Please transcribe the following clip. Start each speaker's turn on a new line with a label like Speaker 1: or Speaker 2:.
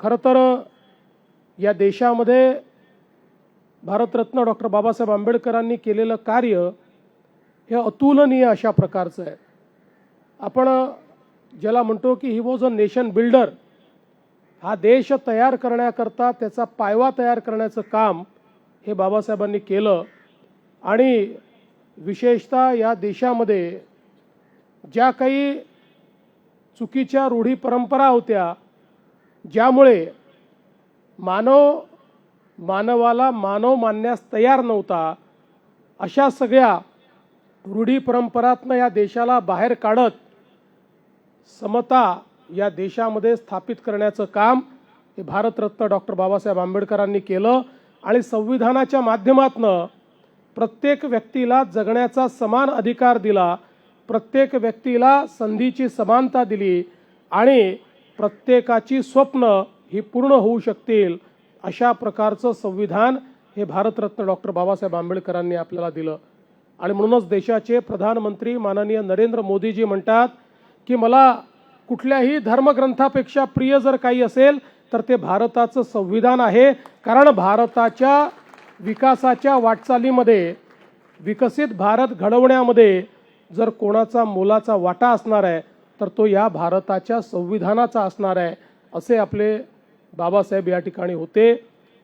Speaker 1: खरं तर या देशामध्ये भारतरत्न डॉक्टर बाबासाहेब आंबेडकरांनी केलेलं कार्य हे अतुलनीय अशा प्रकारचं आहे. आपण ज्याला म्हणतो की he was a nation builder. हा देश तयार करण्याकरता त्याचा पायवा तयार करण्याचं काम हे बाबासाहेबांनी केलं. आणि विशेषतः या देशामध्ये ज्या काही चुकीच्या रूढी परंपरा होत्या, ज्यामुळे मानवाला मानव मानण्यास तयार नव्हता, अशा सगळ्या रूढी परंपरातनं या देशाला बाहेर काढत समता या देशामध्ये स्थापित करण्याचं काम हे भारतरत्न डॉक्टर बाबासाहेब आंबेडकरांनी केलं. आणि संविधानाच्या माध्यमातनं प्रत्येक व्यक्तीला जगण्याचा समान अधिकार दिला, प्रत्येक व्यक्तीला संधीची समानता दिली आणि प्रत्येकाची स्वप्न ही पूर्ण होऊ शकतील अशा प्रकारचं संविधान हे भारतरत्न डॉक्टर बाबासाहेब आंबेडकरांनी आपल्याला दिलं. आणि म्हणूनच देशाचे प्रधानमंत्री माननीय नरेंद्र मोदीजी म्हणतात की मला कुठल्याही धर्मग्रंथापेक्षा प्रिय जर काही असेल तर ते भारताचं संविधान आहे. कारण भारताच्या विकासाच्या वाटचालीमध्ये, विकसित भारत घडवण्यामध्ये जर कोणाचा मोलाचा वाटा असणार आहे तर तो या भारताच्या संविधानाचा असणार आहे, असे आपले बाबासाहेब या ठिकाणी होते.